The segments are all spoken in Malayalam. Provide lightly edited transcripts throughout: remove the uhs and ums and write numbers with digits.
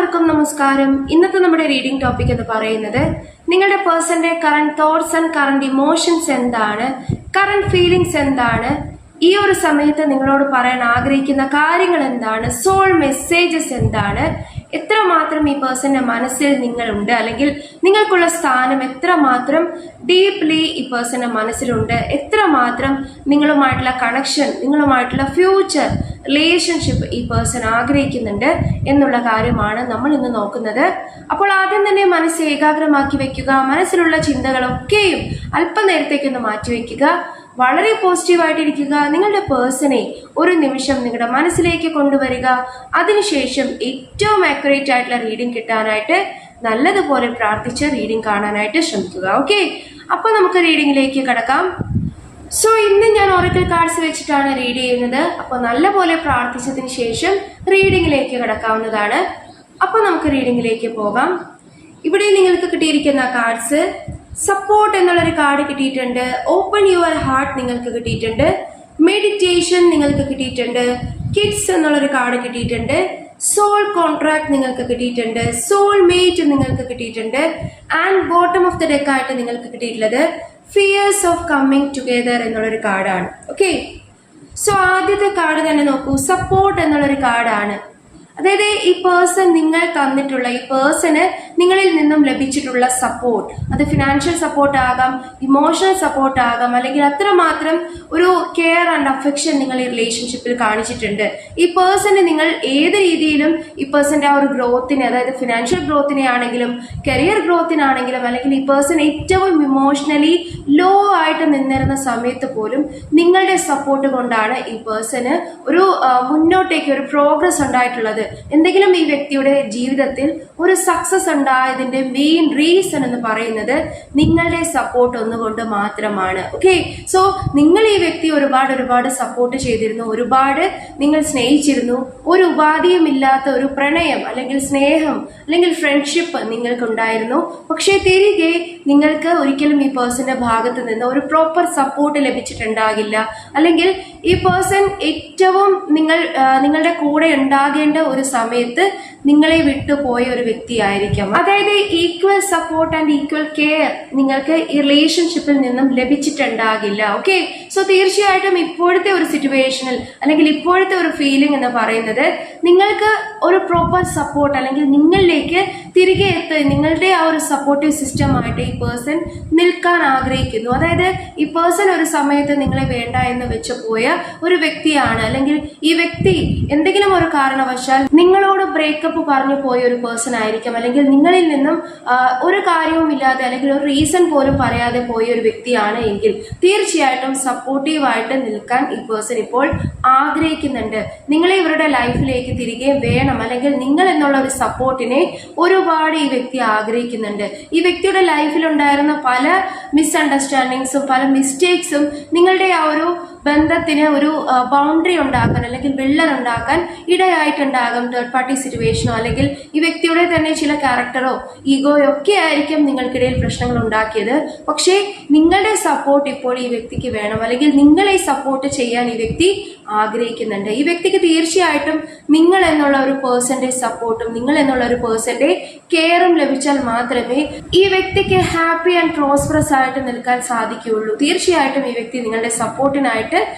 എല്ലാവർക്കും നമസ്കാരം. ഇന്നത്തെ നമ്മുടെ റീഡിംഗ് ടോപ്പിക് എന്ന് പറയുന്നത് നിങ്ങളുടെ പേഴ്സന്റെ current thoughts and current emotions എന്താണ്, കറന്റ് ഫീലിംഗ്സ് എന്താണ്, ഈ ഒരു സമയത്ത് നിങ്ങളോട് പറയാൻ ആഗ്രഹിക്കുന്ന കാര്യങ്ങൾ എന്താണ്, സോൾ മെസ്സേജസ് എന്താണ്, എത്രമാത്രം ഈ പേഴ്സന്റെ മനസ്സിൽ നിങ്ങളുണ്ട്, അല്ലെങ്കിൽ നിങ്ങൾക്കുള്ള സ്ഥാനം എത്രമാത്രം ഡീപ്ലി ഈ പേഴ്സന്റെ മനസ്സിലുണ്ട്, എത്രമാത്രം നിങ്ങളുമായിട്ടുള്ള കണക്ഷൻ, നിങ്ങളുമായിട്ടുള്ള ഫ്യൂച്ചർ റിലേഷൻഷിപ്പ് ഈ പേഴ്സൺ ആഗ്രഹിക്കുന്നുണ്ട് എന്നുള്ള കാര്യമാണ് നമ്മൾ ഇന്ന് നോക്കുന്നത്. അപ്പോൾ ആദ്യം തന്നെ മനസ്സ് ഏകാഗ്രമാക്കി വെക്കുക. മനസ്സിലുള്ള ചിന്തകളൊക്കെയും അല്പനേരത്തേക്കൊന്ന് മാറ്റിവെക്കുക. വളരെ പോസിറ്റീവായിട്ടിരിക്കുക. നിങ്ങളുടെ പേഴ്സണെ ഒരു നിമിഷം നിങ്ങളുടെ മനസ്സിലേക്ക് കൊണ്ടുവരിക. അതിനുശേഷം ഏറ്റവും ആക്യുറേറ്റ് ആയിട്ടുള്ള റീഡിംഗ് കിട്ടാനായിട്ട് നല്ലതുപോലെ പ്രാർത്ഥിച്ച് റീഡിംഗ് കാണാനായിട്ട് ശ്രമിക്കുക. ഓക്കെ, അപ്പോൾ നമുക്ക് റീഡിങ്ങിലേക്ക് കടക്കാം. സോ ഇന്ന് ഞാൻ ഒറക്കിൾ കാർഡ്സ് വെച്ചിട്ടാണ് റീഡ് ചെയ്യുന്നത്. അപ്പോൾ നല്ലപോലെ പ്രാർത്ഥിച്ചതിന് ശേഷം റീഡിങ്ങിലേക്ക് കടക്കാവുന്നതാണ്. അപ്പോൾ നമുക്ക് റീഡിങ്ങിലേക്ക് പോകാം. ഇവിടെ നിങ്ങൾക്ക് കിട്ടിയിരിക്കുന്ന കാർഡ്സ് സപ്പോർട്ട് എന്നുള്ളൊരു കാർഡ് കിട്ടിയിട്ടുണ്ട്, ഓപ്പൺ യുവർ ഹാർട്ട് നിങ്ങൾക്ക് കിട്ടിയിട്ടുണ്ട്, മെഡിറ്റേഷൻ നിങ്ങൾക്ക് കിട്ടിയിട്ടുണ്ട്, കിഡ്സ് എന്നുള്ളൊരു കാർഡ് കിട്ടിയിട്ടുണ്ട്, സോൾ കോൺട്രാക്ട് നിങ്ങൾക്ക് കിട്ടിയിട്ടുണ്ട്, സോൾ മേറ്റ് നിങ്ങൾക്ക് കിട്ടിയിട്ടുണ്ട്, and bottom of the deck ആയിട്ട് നിങ്ങൾക്ക് കിട്ടിയിട്ടുള്ളത് ഫിയേഴ്സ് ഓഫ് കമ്മിങ് ടുഗെദർ എന്നുള്ളൊരു കാർഡാണ്. ഓക്കെ, സോ ആദ്യത്തെ കാർഡ് തന്നെ നോക്കൂ, സപ്പോർട്ട് എന്നുള്ളൊരു കാർഡാണ്. അതായത് ഈ പേഴ്സൺ നിങ്ങൾ തന്നിട്ടുള്ള, ഈ പേഴ്സണ് നിങ്ങളിൽ നിന്നും ലഭിച്ചിട്ടുള്ള സപ്പോർട്ട്, അത് ഫിനാൻഷ്യൽ സപ്പോർട്ട് ആകാം, ഇമോഷണൽ സപ്പോർട്ട് ആകാം, അല്ലെങ്കിൽ അത്രമാത്രം ഒരു കെയർ ആൻഡ് അഫെക്ഷൻ നിങ്ങൾ ഈ റിലേഷൻഷിപ്പിൽ കാണിച്ചിട്ടുണ്ട്. ഈ പേഴ്സണ് നിങ്ങൾ ഏത് രീതിയിലും ഈ പേഴ്സന്റെ ആ ഒരു ഗ്രോത്തിനെ, അതായത് ഫിനാൻഷ്യൽ ഗ്രോത്തിനെ ആണെങ്കിലും കരിയർ ഗ്രോത്തിനാണെങ്കിലും, അല്ലെങ്കിൽ ഈ പേഴ്സൺ ഏറ്റവും ഇമോഷണലി ലോ ആയിട്ട് നിന്നിരുന്ന സമയത്ത് പോലും നിങ്ങളുടെ സപ്പോർട്ട് കൊണ്ടാണ് ഈ പേഴ്സണ് ഒരു മുന്നോട്ടേക്ക് ഒരു പ്രോഗ്രസ് ഉണ്ടായിട്ടുള്ളത്. എന്തെങ്കിലും ഈ വ്യക്തിയുടെ ജീവിതത്തിൽ ഒരു സക്സസ് ഉണ്ടായതിന്റെ മെയിൻ റീസൺ എന്ന് പറയുന്നത് നിങ്ങളുടെ സപ്പോർട്ട് ഒന്നുകൊണ്ട് മാത്രമാണ്. ഓക്കെ, സോ നിങ്ങൾ ഈ വ്യക്തി ഒരുപാട് സപ്പോർട്ട് ചെയ്തിരുന്നു, ഒരുപാട് നിങ്ങൾ സ്നേഹിച്ചിരുന്നു. ഒരു ഉപാധിയും ഇല്ലാത്ത ഒരു പ്രണയം അല്ലെങ്കിൽ സ്നേഹം അല്ലെങ്കിൽ ഫ്രണ്ട്ഷിപ്പ് നിങ്ങൾക്കുണ്ടായിരുന്നു. പക്ഷേ തിരികെ നിങ്ങൾക്ക് ഒരിക്കലും ഈ പേഴ്സന്റെ ഭാഗത്ത് നിന്ന് ഒരു പ്രോപ്പർ സപ്പോർട്ട് ലഭിച്ചിട്ടുണ്ടാകില്ല. അല്ലെങ്കിൽ ഈ പേഴ്സൺ ഏറ്റവും നിങ്ങളുടെ കൂടെ ഉണ്ടാകേണ്ട ഒരു സമയത്ത് നിങ്ങളെ വിട്ടുപോയ ഒരു വ്യക്തിയായിരിക്കാം. അതായത് equal support and equal care നിങ്ങൾക്ക് ഈ റിലേഷൻഷിപ്പിൽ നിന്നും ലഭിച്ചിട്ടുണ്ടാകില്ല. ഓക്കെ, സോ തീർച്ചയായിട്ടും ഇപ്പോഴത്തെ ഒരു സിറ്റുവേഷനിൽ അല്ലെങ്കിൽ ഇപ്പോഴത്തെ ഒരു ഫീലിംഗ് എന്ന് പറയുന്നത് നിങ്ങൾക്ക് ഒരു പ്രോപ്പർ സപ്പോർട്ട് അല്ലെങ്കിൽ നിങ്ങളിലേക്ക് തിരികെ നിങ്ങളുടെ ആ ഒരു സപ്പോർട്ടീവ് സിസ്റ്റമായിട്ട് ഈ പേഴ്സൺ നിൽക്കാൻ ആഗ്രഹിക്കുന്നു. അതായത് ഈ പേഴ്സൺ ഒരു സമയത്ത് നിങ്ങളെ വേണ്ട എന്ന് വെച്ച് പോയ ഒരു വ്യക്തിയാണ്, അല്ലെങ്കിൽ ഈ വ്യക്തി എന്തെങ്കിലും ഒരു കാരണവശാൽ നിങ്ങളോട് ബ്രേക്കപ്പ് പറഞ്ഞു പോയ ഒരു പേഴ്സൺ ആയിരിക്കാം, അല്ലെങ്കിൽ നിങ്ങളിൽ നിന്നും ഒരു കാര്യവും ഇല്ലാതെ അല്ലെങ്കിൽ ഒരു റീസൺ പോലും പറയാതെ പോയ ഒരു വ്യക്തിയാണ് എങ്കിൽ തീർച്ചയായിട്ടും സപ്പോർട്ടീവായിട്ട് നിൽക്കാൻ ഈ പേഴ്സൺ ഇപ്പോൾ ആഗ്രഹിക്കുന്നുണ്ട്. നിങ്ങളെ ഇവരുടെ ലൈഫിലേക്ക് തിരികെ വേണം, അല്ലെങ്കിൽ നിങ്ങൾ എന്നുള്ള ഒരു സപ്പോർട്ടിനെ ഒരുപാട് ഈ വ്യക്തി ആഗ്രഹിക്കുന്നുണ്ട്. ഈ വ്യക്തിയുടെ ലൈഫിൽ ഉണ്ടായിരുന്ന പല മിസ്അണ്ടർസ്റ്റാൻഡിങ്സും പല മിസ്റ്റേക്സും നിങ്ങളുടെ ആ ഒരു ബന്ധത്തിന് ഒരു ബൗണ്ടറി ഉണ്ടാക്കാൻ അല്ലെങ്കിൽ വിള്ളൽ ഉണ്ടാക്കാൻ ഇടയായിട്ടുണ്ടാകും. തേർഡ് പാർട്ടി സിറ്റുവേഷനോ അല്ലെങ്കിൽ ഈ വ്യക്തിയുടെ തന്നെ ചില ക്യാരക്ടറോ ഈഗോയോ ഒക്കെ ആയിരിക്കും നിങ്ങൾക്കിടയിൽ പ്രശ്നങ്ങൾ ഉണ്ടാക്കിയത്. പക്ഷേ നിങ്ങളുടെ സപ്പോർട്ട് ഇപ്പോൾ ഈ വ്യക്തിക്ക് വേണം, അല്ലെങ്കിൽ നിങ്ങളെ സപ്പോർട്ട് ചെയ്യാൻ ഈ വ്യക്തി ആഗ്രഹിക്കുന്നുണ്ട്. ഈ വ്യക്തിക്ക് തീർച്ചയായിട്ടും നിങ്ങൾ എന്നുള്ള ഒരു പേഴ്സന്റെ സപ്പോർട്ടും നിങ്ങൾ എന്നുള്ള ഒരു പേഴ്സന്റെ കെയറും ലഭിച്ചാൽ മാത്രമേ ഈ വ്യക്തിക്ക് ഹാപ്പി ആൻഡ് പ്രോസ്പറസ് ആയിട്ട് നിൽക്കാൻ സാധിക്കുകയുള്ളൂ. തീർച്ചയായിട്ടും ഈ വ്യക്തി നിങ്ങളുടെ സപ്പോർട്ടിനായിട്ട്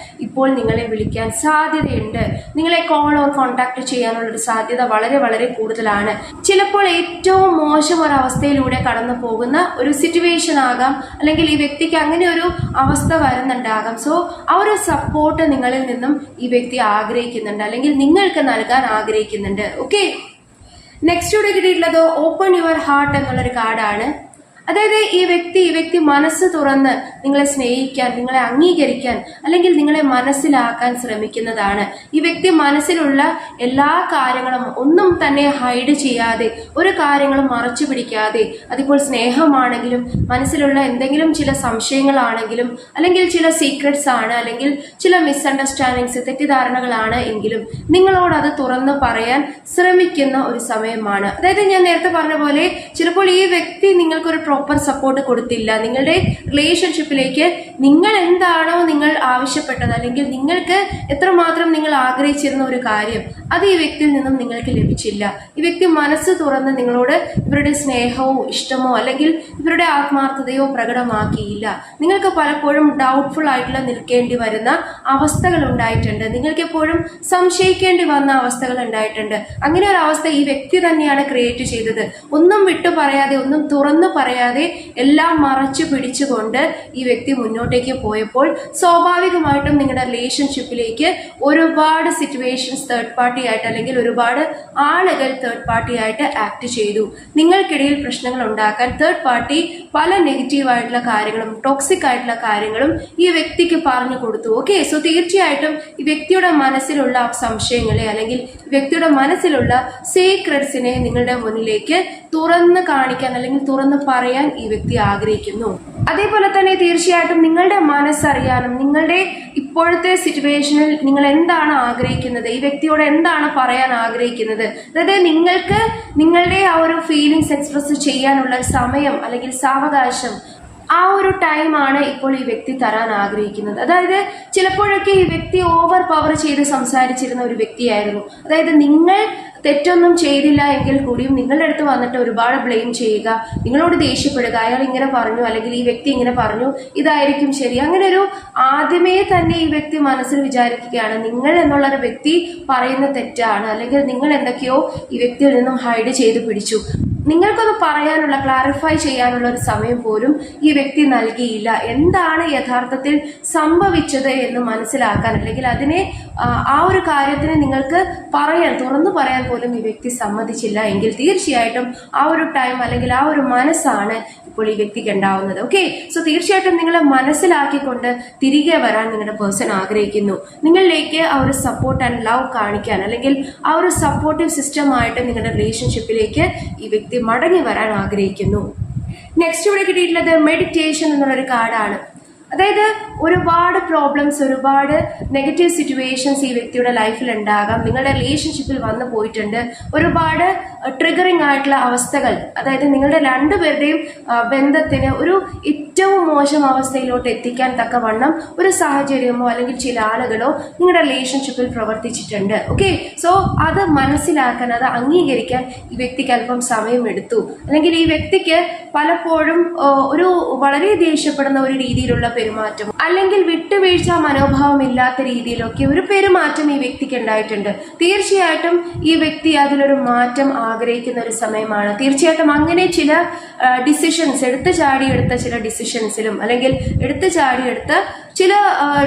ഇപ്പോൾ നിങ്ങളെ വിളിക്കാൻ സാധ്യതയുണ്ട്. നിങ്ങളെ കോൾ ഓർ കോൺടാക്ട് ചെയ്യാനുള്ളൊരു സാധ്യത വളരെ കൂടുതലാണ്. ചിലപ്പോൾ ഏറ്റവും മോശം ഒരു അവസ്ഥയിലൂടെ കടന്നു പോകുന്ന ഒരു സിറ്റുവേഷൻ ആകാം, അല്ലെങ്കിൽ ഈ വ്യക്തിക്ക് അങ്ങനെ ഒരു അവസ്ഥ വരുന്നുണ്ടാകാം. സോ ആ ഒരു സപ്പോർട്ട് നിങ്ങളിൽ നിന്നും ഈ വ്യക്തി ആഗ്രഹിക്കുന്നുണ്ട്, അല്ലെങ്കിൽ നിങ്ങൾക്ക് നൽകാൻ ആഗ്രഹിക്കുന്നുണ്ട്. ഓക്കെ, നെക്സ്റ്റ് ഇവിടെ കിട്ടിയിട്ടുള്ളത് ഓപ്പൺ യുവർ ഹാർട്ട് എന്നുള്ളൊരു കാർഡാണ്. അതായത് ഈ വ്യക്തി മനസ്സ് തുറന്ന് നിങ്ങളെ സ്നേഹിക്കാൻ, നിങ്ങളെ അംഗീകരിക്കാൻ, അല്ലെങ്കിൽ നിങ്ങളെ മനസ്സിലാക്കാൻ ശ്രമിക്കുന്നതാണ്. ഈ വ്യക്തി മനസ്സിലുള്ള എല്ലാ കാര്യങ്ങളും ഒന്നും തന്നെ ഹൈഡ് ചെയ്യാതെ, ഒരു കാര്യങ്ങളും മറച്ചു പിടിക്കാതെ, അതിപ്പോൾ സ്നേഹമാണെങ്കിലും മനസ്സിലുള്ള എന്തെങ്കിലും ചില സംശയങ്ങളാണെങ്കിലും, അല്ലെങ്കിൽ ചില സീക്രട്സ് ആണ്, അല്ലെങ്കിൽ ചില മിസ്അണ്ടർസ്റ്റാൻഡിങ്സ് തെറ്റിദ്ധാരണകളാണ് എങ്കിലും നിങ്ങളോട് അത് തുറന്ന് പറയാൻ ശ്രമിക്കുന്ന ഒരു സമയമാണ്. അതായത് ഞാൻ നേരത്തെ പറഞ്ഞ പോലെ ചിലപ്പോൾ ഈ വ്യക്തി നിങ്ങൾക്കൊരു പ്രോപ്പർ സപ്പോർട്ട് കൊടുത്തില്ല. നിങ്ങളുടെ റിലേഷൻഷിപ്പിലേക്ക് നിങ്ങൾ എന്താണോ നിങ്ങൾ ആവശ്യപ്പെട്ടത്, അല്ലെങ്കിൽ നിങ്ങൾക്ക് എത്രമാത്രം നിങ്ങൾ ആഗ്രഹിച്ചിരുന്ന ഒരു കാര്യം, അത് ഈ വ്യക്തിയിൽ നിന്നും നിങ്ങൾക്ക് ലഭിച്ചില്ല. ഈ വ്യക്തി മനസ്സ് തുറന്ന് നിങ്ങളോട് ഇവരുടെ സ്നേഹമോ ഇഷ്ടമോ അല്ലെങ്കിൽ ഇവരുടെ ആത്മാർത്ഥതയോ പ്രകടമാക്കിയില്ല. നിങ്ങൾക്ക് പലപ്പോഴും ഡൗട്ട്ഫുൾ ആയിട്ടുള്ള നിൽക്കേണ്ടി വരുന്ന അവസ്ഥകൾ ഉണ്ടായിട്ടുണ്ട്. നിങ്ങൾക്ക് എപ്പോഴും സംശയിക്കേണ്ടി വന്ന അവസ്ഥകൾ ഉണ്ടായിട്ടുണ്ട്. അങ്ങനെ ഒരു അവസ്ഥ ഈ വ്യക്തി തന്നെയാണ് ക്രിയേറ്റ് ചെയ്തത്. ഒന്നും വിട്ടു പറയാതെ, ഒന്നും തുറന്നു പറയാതെ, എല്ലാം മറച്ചു പിടിച്ചുകൊണ്ട് ഈ വ്യക്തി മുന്നോട്ടേക്ക് പോയപ്പോൾ സ്വാഭാവികമായിട്ടും നിങ്ങളുടെ റിലേഷൻഷിപ്പിലേക്ക് ഒരുപാട് സിറ്റുവേഷൻസ് തേർഡ് പാർട്ടി ആയിട്ട് അല്ലെങ്കിൽ ഒരുപാട് ആളുകൾ തേർഡ് പാർട്ടി ആയിട്ട് ആക്ട് ചെയ്തു. നിങ്ങൾക്കിടയിൽ പ്രശ്നങ്ങൾ ഉണ്ടാക്കാൻ തേർഡ് പാർട്ടി പല നെഗറ്റീവ് ആയിട്ടുള്ള കാര്യങ്ങളും ടോക്സിക് ആയിട്ടുള്ള കാര്യങ്ങളും ഈ വ്യക്തിക്ക് പറഞ്ഞു കൊടുത്തു. ഓക്കെ, സോ തീർച്ചയായിട്ടും ഈ വ്യക്തിയുടെ മനസ്സിലുള്ള സംശയങ്ങളെ അല്ലെങ്കിൽ വ്യക്തിയുടെ മനസ്സിലുള്ള സീക്രട്സിനെ നിങ്ങളുടെ മുന്നിലേക്ക് തുറന്ന് കാണിക്കാൻ അല്ലെങ്കിൽ തുറന്ന് പറയാൻ ഈ വ്യക്തി ആഗ്രഹിക്കുന്നു. അതേപോലെ തന്നെ തീർച്ചയായിട്ടും നിങ്ങളുടെ മനസ്സറിയാനും നിങ്ങളുടെ ഇപ്പോഴത്തെ സിറ്റുവേഷനിൽ നിങ്ങൾ എന്താണ് ആഗ്രഹിക്കുന്നത്, ഈ വ്യക്തിയോട് എന്താണ് പറയാൻ ആഗ്രഹിക്കുന്നത്, അതായത് നിങ്ങൾക്ക് നിങ്ങളുടെ ആ ഒരു ഫീലിങ്സ് എക്സ്പ്രസ് ചെയ്യാനുള്ള സമയം അല്ലെങ്കിൽ സാവകാശം, ആ ഒരു ടൈമാണ് ഇപ്പോൾ ഈ വ്യക്തി തരാൻ ആഗ്രഹിക്കുന്നത്. അതായത് ചിലപ്പോഴൊക്കെ ഈ വ്യക്തി ഓവർ പവർ ചെയ്ത് സംസാരിച്ചിരുന്ന ഒരു വ്യക്തിയായിരുന്നു. അതായത് നിങ്ങൾ തെറ്റൊന്നും ചെയ്തില്ല എങ്കിൽ കൂടിയും നിങ്ങളുടെ അടുത്ത് വന്നിട്ട് ഒരുപാട് ബ്ലെയിം ചെയ്യുക, നിങ്ങളോട് ദേഷ്യപ്പെടുക, അയാൾ ഇങ്ങനെ പറഞ്ഞു അല്ലെങ്കിൽ ഈ വ്യക്തി ഇങ്ങനെ പറഞ്ഞു, ഇതായിരിക്കും ശരി. അങ്ങനെ ഒരു ആദ്യമേ തന്നെ ഈ വ്യക്തി മനസ്സിൽ വിചാരിക്കുകയാണ് നിങ്ങൾ എന്നുള്ളൊരു വ്യക്തി പറയുന്ന തെറ്റാണ്, അല്ലെങ്കിൽ നിങ്ങൾ എന്തൊക്കെയോ ഈ വ്യക്തിയിൽ നിന്നും ഹൈഡ് ചെയ്ത് പിടിച്ചു. നിങ്ങൾക്കൊന്ന് പറയാനുള്ള, ക്ലാരിഫൈ ചെയ്യാനുള്ള ഒരു സമയം പോലും ഈ വ്യക്തി നൽകിയില്ല. എന്താണ് യഥാർത്ഥത്തിൽ സംഭവിച്ചത് എന്ന് മനസ്സിലാക്കാൻ, അല്ലെങ്കിൽ അതിനെ ആ ഒരു കാര്യത്തിന് നിങ്ങൾക്ക് പറയാൻ, തുറന്നു പറയാൻ പോലും ഈ വ്യക്തി സമ്മതിച്ചില്ല എങ്കിൽ തീർച്ചയായിട്ടും ആ ഒരു ടൈം അല്ലെങ്കിൽ ആ ഒരു മനസ്സാണ് ഇപ്പോൾ ഈ വ്യക്തിക്ക് ഉണ്ടാവുന്നത്. ഓക്കെ, സോ തീർച്ചയായിട്ടും നിങ്ങളെ മനസ്സിലാക്കിക്കൊണ്ട് തിരികെ വരാൻ നിങ്ങളുടെ പേഴ്സൺ ആഗ്രഹിക്കുന്നു. നിങ്ങളിലേക്ക് ആ ഒരു സപ്പോർട്ട് ആൻഡ് ലവ് കാണിക്കാൻ, അല്ലെങ്കിൽ ആ ഒരു സപ്പോർട്ടീവ് സിസ്റ്റമായിട്ട് നിങ്ങളുടെ റിലേഷൻഷിപ്പിലേക്ക് ഈ വ്യക്തി മടങ്ങി വരാൻ ആഗ്രഹിക്കുന്നു. നെക്സ്റ്റ് ഇവിടെ കിട്ടിയിട്ടുള്ളത് മെഡിറ്റേഷൻ എന്നുള്ളൊരു കാർഡാണ്. അതായത് ഒരുപാട് പ്രോബ്ലംസ്, ഒരുപാട് നെഗറ്റീവ് സിറ്റുവേഷൻസ് ഈ വ്യക്തിയുടെ ലൈഫിൽ ഉണ്ടാകാം. നിങ്ങളുടെ റിലേഷൻഷിപ്പിൽ വന്നു പോയിട്ടുണ്ട്. ഒരുപാട് ട്രിഗറിങ് ആയിട്ടുള്ള അവസ്ഥകൾ, അതായത് നിങ്ങളുടെ രണ്ടുപേരുടെയും ബന്ധത്തിന് ഒരു ഏറ്റവും മോശം അവസ്ഥയിലോട്ട് എത്തിക്കാൻ തക്കവണ്ണം ഒരു സാഹചര്യമോ അല്ലെങ്കിൽ ചില ആളുകളോ നിങ്ങളുടെ റിലേഷൻഷിപ്പിൽ പ്രവർത്തിച്ചിട്ടുണ്ട്. ഓക്കെ, സോ അത് മനസ്സിലാക്കാൻ, അത് അംഗീകരിക്കാൻ ഈ വ്യക്തിക്ക് അല്പം സമയം എടുത്തു. അല്ലെങ്കിൽ ഈ വ്യക്തിക്ക് പലപ്പോഴും ഒരു വളരെ ദേഷ്യപ്പെടുന്ന ഒരു രീതിയിലുള്ള പെരുമാറ്റം, അല്ലെങ്കിൽ വിട്ടുവീഴ്ച മനോഭാവം ഇല്ലാത്ത രീതിയിലൊക്കെ ഒരു പെരുമാറ്റം ഈ വ്യക്തിക്ക് ഉണ്ടായിട്ടുണ്ട്. തീർച്ചയായിട്ടും ഈ വ്യക്തി അതിലൊരു മാറ്റം ആഗ്രഹിക്കുന്ന ഒരു സമയമാണ്. തീർച്ചയായിട്ടും അങ്ങനെ ചില ഡിസിഷൻസ്, എടുത്തു ചാടിയെടുത്ത ചില ഡിസിഷൻസിലും അല്ലെങ്കിൽ എടുത്തു ചാടിയെടുത്ത ചില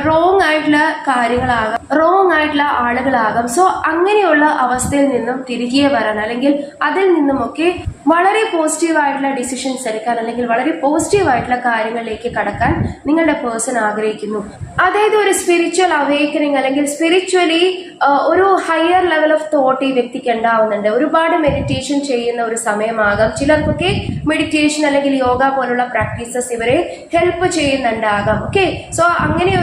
റോങ് ആയിട്ടുള്ള കാര്യങ്ങളാകാം, റോങ് ആയിട്ടുള്ള ആളുകളാകാം. സോ അങ്ങനെയുള്ള അവസ്ഥയിൽ നിന്നും തിരികെ വരാൻ, അല്ലെങ്കിൽ അതിൽ നിന്നുമൊക്കെ വളരെ പോസിറ്റീവ് ആയിട്ടുള്ള ഡിസിഷൻസ് എടുക്കാൻ, അല്ലെങ്കിൽ വളരെ പോസിറ്റീവ് ആയിട്ടുള്ള കാര്യങ്ങളിലേക്ക് കടക്കാൻ നിങ്ങളുടെ പേഴ്സൺ ആഗ്രഹിക്കുന്നു. അതായത് ഒരു സ്പിരിച്വൽ അവേക്കനിങ് അല്ലെങ്കിൽ സ്പിരിച്വലി ഒരു ഹയർ ലെവൽ ഓഫ് തോട്ട് ഈ വ്യക്തിക്ക് ഉണ്ടാവുന്നുണ്ട്. ഒരുപാട് മെഡിറ്റേഷൻ ചെയ്യുന്ന ഒരു സമയമാകാം. ചിലർക്കൊക്കെ മെഡിറ്റേഷൻ അല്ലെങ്കിൽ യോഗ പോലുള്ള പ്രാക്ടീസസ് ഇവരെ ഹെൽപ്പ് ചെയ്യുന്നുണ്ടാകാം. ഓക്കെ, സോ അങ്ങനെ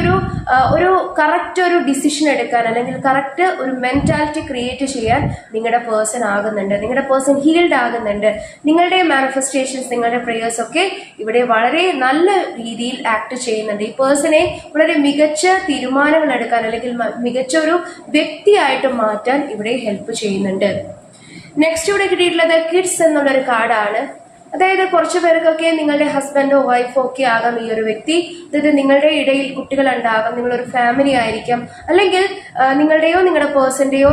ഒരു കറക്റ്റ് ഒരു ഡിസിഷൻ എടുക്കാൻ, അല്ലെങ്കിൽ കറക്റ്റ് ഒരു മെന്റാലിറ്റി ക്രിയേറ്റ് ചെയ്യാൻ നിങ്ങളുടെ പേഴ്സൺ ആകുന്നുണ്ട്. നിങ്ങളുടെ പേഴ്സൺ ഹീൽഡ് ആകുന്നുണ്ട്. നിങ്ങളുടെ മാനിഫെസ്റ്റേഷൻസ്, നിങ്ങളുടെ പ്രേയേഴ്സ് ഒക്കെ ഇവിടെ വളരെ നല്ല രീതിയിൽ ആക്ട് ചെയ്യുന്നുണ്ട്. ഈ പേഴ്സണെ വളരെ മികച്ച തീരുമാനങ്ങൾ എടുക്കാൻ, അല്ലെങ്കിൽ മികച്ച ഒരു വ്യക്തിയായിട്ട് മാറ്റാൻ ഇവിടെ ഹെൽപ്പ് ചെയ്യുന്നുണ്ട്. നെക്സ്റ്റ് ഇവിടെ കിട്ടിയിട്ടുള്ളത് കിഡ്സ് എന്നുള്ളൊരു കാർഡാണ്. അതായത് കുറച്ചു പേർക്കൊക്കെ നിങ്ങളുടെ ഹസ്ബൻഡോ വൈഫോ ഒക്കെ ആകാം ഈ ഒരു വ്യക്തി. അതായത് നിങ്ങളുടെ ഇടയിൽ കുട്ടികൾ ഉണ്ടാകാം, നിങ്ങളൊരു ഫാമിലി ആയിരിക്കാം, അല്ലെങ്കിൽ നിങ്ങളുടെയോ നിങ്ങളുടെ പേഴ്സന്റെയോ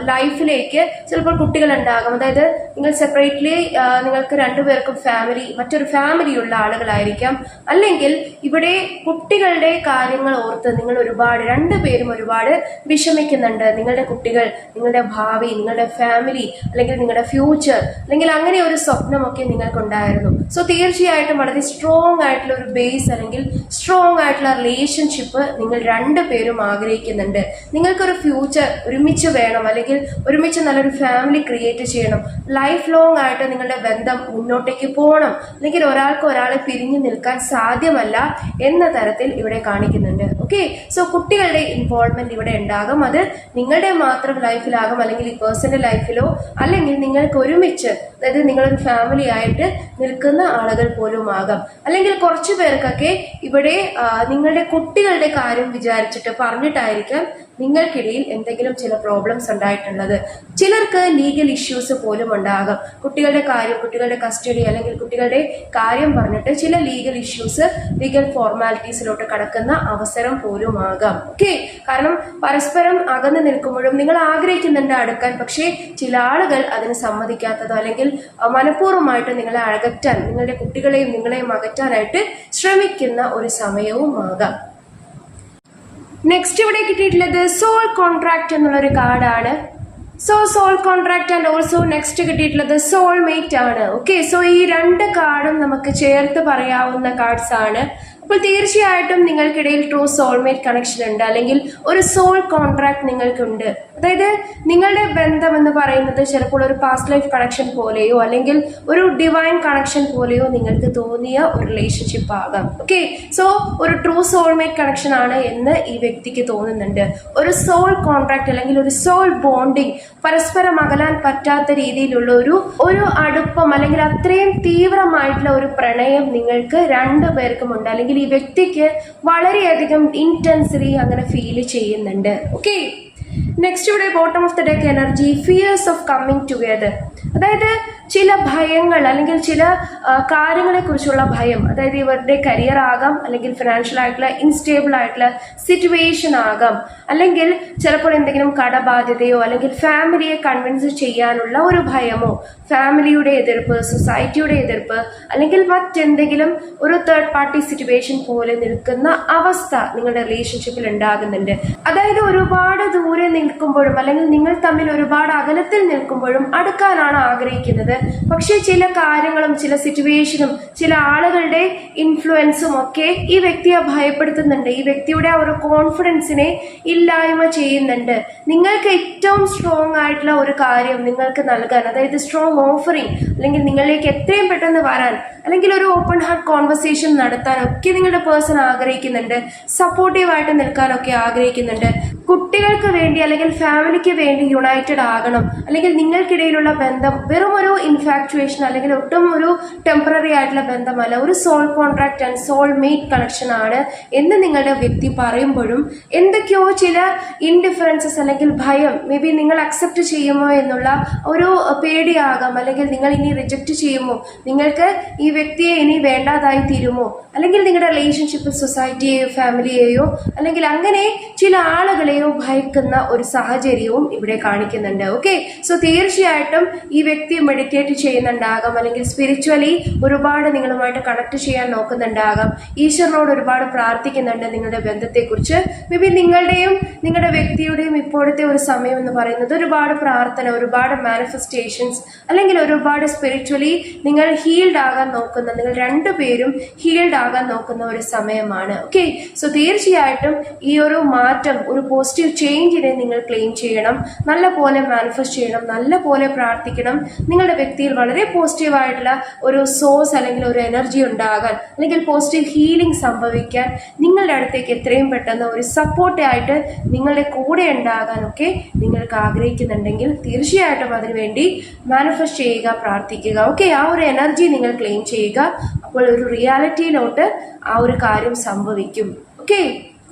ലൈഫിലേക്ക് ചിലപ്പോൾ കുട്ടികൾ ഉണ്ടാകാം. അതായത് നിങ്ങൾ സെപ്പറേറ്റ്ലി നിങ്ങൾക്ക് രണ്ടുപേർക്കും ഫാമിലി, മറ്റൊരു ഫാമിലിയുള്ള ആളുകളായിരിക്കാം. അല്ലെങ്കിൽ ഇവിടെ കുട്ടികളുടെ കാര്യങ്ങൾ ഓർത്ത് നിങ്ങൾ രണ്ടുപേരും ഒരുപാട് വിഷമിക്കുന്നുണ്ട്. നിങ്ങളുടെ കുട്ടികൾ, നിങ്ങളുടെ ഭാവി, നിങ്ങളുടെ ഫാമിലി, അല്ലെങ്കിൽ നിങ്ങളുടെ ഫ്യൂച്ചർ, അല്ലെങ്കിൽ അങ്ങനെ ഒരു സ്വപ്നമൊക്കെ നിങ്ങൾക്കുണ്ടായിരുന്നു. സോ തീർച്ചയായിട്ടും വളരെ സ്ട്രോങ് ആയിട്ടുള്ള ഒരു ബേസ് അല്ലെങ്കിൽ സ്ട്രോങ് ആയിട്ടുള്ള റിലേഷൻഷിപ്പ് നിങ്ങൾ രണ്ടുപേരും ആഗ്രഹിക്കുന്നുണ്ട്. നിങ്ങൾക്കൊരു ഫ്യൂച്ചർ ഒരുമിച്ച് വേണം, അല്ലെങ്കിൽ ഒരുമിച്ച് നല്ലൊരു ഫാമിലി ക്രിയേറ്റ് ചെയ്യണം. ലൈഫ് ലോങ് ആയിട്ട് നിങ്ങളുടെ ബന്ധം മുന്നോട്ടേക്ക് പോകണം, അല്ലെങ്കിൽ ഒരാളെ പിരിഞ്ഞു നിൽക്കാൻ സാധ്യമല്ല എന്ന തരത്തിൽ ഇവിടെ കാണിക്കുന്നുണ്ട്. ഓക്കെ, സോ കുട്ടികളുടെ ഇൻവോൾവ്മെന്റ് ഇവിടെ ഉണ്ടാകും. അത് നിങ്ങളുടെ മാത്രം ലൈഫിലാകും, അല്ലെങ്കിൽ ഈ പേഴ്സന്റെ ലൈഫിലോ, അല്ലെങ്കിൽ നിങ്ങൾക്ക് ഒരുമിച്ച്, അതായത് നിങ്ങളൊരു ഫാമിലി ആയിട്ട് ആയിട്ട് നിൽക്കുന്ന ആളുകൾ പോലും ആകാം. അല്ലെങ്കിൽ കുറച്ചു പേർക്കൊക്കെ ഇവിടെ നിങ്ങളുടെ കുട്ടികളുടെ കാര്യം വിചാരിച്ചിട്ട് പറഞ്ഞിട്ടായിരിക്കാം നിങ്ങൾക്കിടയിൽ എന്തെങ്കിലും ചില പ്രോബ്ലംസ് ഉണ്ടായിട്ടുള്ളത്. ചിലർക്ക് ലീഗൽ ഇഷ്യൂസ് പോലും ഉണ്ടാകാം. കുട്ടികളുടെ കാര്യം, കുട്ടികളുടെ കസ്റ്റഡി അല്ലെങ്കിൽ കുട്ടികളുടെ കാര്യം പറഞ്ഞിട്ട് ചില ലീഗൽ ഇഷ്യൂസ്, ലീഗൽ ഫോർമാലിറ്റീസിലോട്ട് കടക്കുന്ന അവസരം പോലും ആകാം. ഓക്കെ, കാരണം പരസ്പരം അകന്നു നിൽക്കുമ്പോഴും നിങ്ങൾ ആഗ്രഹിക്കുന്നുണ്ട് അടുക്കാൻ, പക്ഷേ ചില ആളുകൾ അതിന് സമ്മതിക്കാത്തതോ അല്ലെങ്കിൽ മനഃപൂർവ്വമായിട്ട് നിങ്ങളെ അകറ്റാൻ, നിങ്ങളുടെ കുട്ടികളെയും നിങ്ങളെയും അകറ്റാനായിട്ട് ശ്രമിക്കുന്ന ഒരു സമയവും ആകാം. നെക്സ്റ്റ് ഇവിടെ കിട്ടിയിട്ടുള്ളത് സോൾ കോൺട്രാക്ട് എന്നുള്ളൊരു കാർഡാണ്. Soul contract and also next കിട്ടിയിട്ടുള്ളത് സോൾമേറ്റ് ആണ്. ഓക്കെ, സോ ഈ രണ്ട് കാർഡും നമുക്ക് ചേർത്ത് പറയാവുന്ന കാർഡ്സ് ആണ്. അപ്പോൾ തീർച്ചയായിട്ടും നിങ്ങൾക്കിടയിൽ ട്രൂ സോൾമേറ്റ് കണക്ഷൻ ഉണ്ട്, അല്ലെങ്കിൽ ഒരു സോൾ കോൺട്രാക്ട് നിങ്ങൾക്കുണ്ട്. അതായത് നിങ്ങളുടെ ബന്ധം എന്ന് പറയുന്നത് ചിലപ്പോൾ ഒരു പാസ്റ്റ് ലൈഫ് കണക്ഷൻ പോലെയോ അല്ലെങ്കിൽ ഒരു ഡിവൈൻ കണക്ഷൻ പോലെയോ നിങ്ങൾക്ക് തോന്നിയ ഒരു റിലേഷൻഷിപ്പ് ആകാം. ഓക്കെ, സോ ഒരു ട്രൂ സോൾമേറ്റ് കണക്ഷൻ ആണ് എന്ന് ഈ വ്യക്തിക്ക് തോന്നുന്നുണ്ട്. ഒരു കോൺട്രാക്ട് അല്ലെങ്കിൽ ഒരു സോൾ ബോണ്ടിങ്, പരസ്പരം അകലാൻ പറ്റാത്ത രീതിയിലുള്ള ഒരു അടുപ്പം അല്ലെങ്കിൽ അത്രയും തീവ്രമായിട്ടുള്ള ഒരു പ്രണയം നിങ്ങൾക്ക് രണ്ടു പേർക്കും ഉണ്ട്, അല്ലെങ്കിൽ ഈ വ്യക്തിക്ക് വളരെയധികം ഇന്റൻസിലി അങ്ങനെ ഫീൽ ചെയ്യുന്നുണ്ട്. ഓക്കെ, നെക്സ്റ്റ് ഇവിടെ bottom of the deck energy, fears of coming together. അതായത് ചില ഭയങ്ങൾ അല്ലെങ്കിൽ ചില കാര്യങ്ങളെ കുറിച്ചുള്ള ഭയം, അതായത് ഇവരുടെ കരിയർ ആകാം, അല്ലെങ്കിൽ ഫിനാൻഷ്യൽ ആയിട്ടുള്ള ഇൻസ്റ്റേബിൾ ആയിട്ടുള്ള സിറ്റുവേഷൻ ആകാം, അല്ലെങ്കിൽ ചിലപ്പോൾ എന്തെങ്കിലും കടബാധ്യതയോ അല്ലെങ്കിൽ ഫാമിലിയെ കൺവിൻസ് ചെയ്യാനുള്ള ഒരു ഭയമോ, ഫാമിലിയുടെ എതിർപ്പ്, സൊസൈറ്റിയുടെ എതിർപ്പ്, അല്ലെങ്കിൽ മറ്റെന്തെങ്കിലും ഒരു തേർഡ് പാർട്ടി സിറ്റുവേഷൻ പോലെ നിൽക്കുന്ന അവസ്ഥ നിങ്ങളുടെ റിലേഷൻഷിപ്പിൽ ഉണ്ടാകുന്നുണ്ട്. അതായത് ഒരുപാട് ദൂരെ നിൽക്കുമ്പോഴും അല്ലെങ്കിൽ നിങ്ങൾ തമ്മിൽ ഒരുപാട് അകലത്തിൽ നിൽക്കുമ്പോഴും അടുക്കാനാണ് ആഗ്രഹിക്കുന്നത്. പക്ഷെ ചില കാര്യങ്ങളും ചില സിറ്റുവേഷനും ചില ആളുകളുടെ ഇൻഫ്ലുവൻസും ഒക്കെ ഈ വ്യക്തിയെ ഭയപ്പെടുത്തുന്നുണ്ട്. ഈ വ്യക്തിയുടെ ആ ഒരു കോൺഫിഡൻസിനെ ഇല്ലായ്മ ചെയ്യുന്നുണ്ട്. നിങ്ങൾക്ക് ഏറ്റവും സ്ട്രോങ് ആയിട്ടുള്ള ഒരു കാര്യം നിങ്ങൾക്ക് നൽകാൻ, അതായത് സ്ട്രോങ് ഓഫറിങ്, അല്ലെങ്കിൽ നിങ്ങളിലേക്ക് എത്രയും പെട്ടെന്ന് വരാൻ, അല്ലെങ്കിൽ ഒരു ഓപ്പൺ ഹാർട്ട് കോൺവെർസേഷൻ നടത്താനൊക്കെ നിങ്ങളുടെ പേഴ്സൺ ആഗ്രഹിക്കുന്നുണ്ട്. സപ്പോർട്ടീവായിട്ട് നിൽക്കാനൊക്കെ ആഗ്രഹിക്കുന്നുണ്ട്. കുട്ടികൾക്ക് വേണ്ടി അല്ലെങ്കിൽ ഫാമിലിക്ക് വേണ്ടി യുണൈറ്റഡ് ആകണം, അല്ലെങ്കിൽ നിങ്ങൾക്കിടയിലുള്ള ബന്ധം വെറും ഒരു ഇൻഫാക്ച്വേഷൻ അല്ലെങ്കിൽ ഒട്ടും ഒരു ടെമ്പററി ആയിട്ടുള്ള ബന്ധമല്ല, ഒരു soul contract and soulmate connection ആണ് എന്ന് നിങ്ങളുടെ വ്യക്തി പറയുമ്പോഴും എന്തൊക്കെയോ ചില ഇൻഡിഫറൻസസ് അല്ലെങ്കിൽ ഭയം, മേ ബി നിങ്ങൾ അക്സെപ്റ്റ് ചെയ്യുമോ എന്നുള്ള ഒരു പേടിയാകാം, അല്ലെങ്കിൽ നിങ്ങൾ ഇനി റിജക്റ്റ് ചെയ്യുമോ, നിങ്ങൾക്ക് ഈ വ്യക്തിയെ ഇനി വേണ്ടാതായി തീരുമോ, അല്ലെങ്കിൽ നിങ്ങളുടെ റിലേഷൻഷിപ്പിൽ സൊസൈറ്റിയെയോ ഫാമിലിയെയോ അല്ലെങ്കിൽ അങ്ങനെ ചില ആളുകളെയോ ഭയക്കുന്ന ഒരു സാഹചര്യവും ഇവിടെ കാണിക്കുന്നുണ്ട്. ഓക്കെ, സോ തീർച്ചയായിട്ടും ഈ വ്യക്തി മെഡിറ്റേറ്റ് ചെയ്യുന്നുണ്ടാകാം, അല്ലെങ്കിൽ സ്പിരിച്വലി ഒരുപാട് നിങ്ങളുമായിട്ട് കണക്ട് ചെയ്യാൻ നോക്കുന്നുണ്ടാകാം, ഈശ്വരനോട് ഒരുപാട് പ്രാർത്ഥിക്കുന്നുണ്ട് നിങ്ങളുടെ ബന്ധത്തെക്കുറിച്ച്. മേ ബി നിങ്ങളുടെയും നിങ്ങളുടെ വ്യക്തിയുടെയും ഇപ്പോഴത്തെ ഒരു സമയം എന്ന് പറയുന്നത് ഒരുപാട് പ്രാർത്ഥന, ഒരുപാട് മാനിഫെസ്റ്റേഷൻസ്, അല്ലെങ്കിൽ ഒരുപാട് സ്പിരിച്വലി നിങ്ങൾ ഹീൽഡ് ആകാൻ നോക്കുന്ന, നിങ്ങൾ രണ്ടുപേരും ഹീൽഡ് ആകാൻ നോക്കുന്ന ഒരു സമയമാണ്. ഓക്കെ, സോ തീർച്ചയായിട്ടും ഈ ഒരു മാറ്റം, ഒരു പോസിറ്റീവ് ചേഞ്ചിനെ നിങ്ങൾ ക്ലെയിം ചെയ്യണം, നല്ല പോലെ മാനിഫെസ്റ്റ് ചെയ്യണം, നല്ല പോലെ പ്രാർത്ഥിക്കണം. നിങ്ങളുടെ വ്യക്തിയിൽ വളരെ പോസിറ്റീവായിട്ടുള്ള ഒരു സോഴ്സ് അല്ലെങ്കിൽ ഒരു എനർജി ഉണ്ടാകാൻ, അല്ലെങ്കിൽ പോസിറ്റീവ് ഹീലിംഗ് സംഭവിക്കാൻ, നിങ്ങളുടെ അടുത്തേക്ക് എത്രയും പെട്ടെന്ന് ഒരു സപ്പോർട്ടായിട്ട് നിങ്ങളുടെ കൂടെ ഉണ്ടാകാനൊക്കെ നിങ്ങൾക്ക് ആഗ്രഹിക്കുന്നുണ്ടെങ്കിൽ തീർച്ചയായിട്ടും അതിനുവേണ്ടി മാനിഫെസ്റ്റ് ചെയ്യുക, പ്രാർത്ഥിക്കുക. ഓക്കെ, ആ ഒരു എനർജി നിങ്ങൾ ക്ലെയിം ചെയ്യുക. അപ്പോൾ ഒരു റിയാലിറ്റിയിലോട്ട് ആ ഒരു കാര്യം സംഭവിക്കും. ഓക്കെ,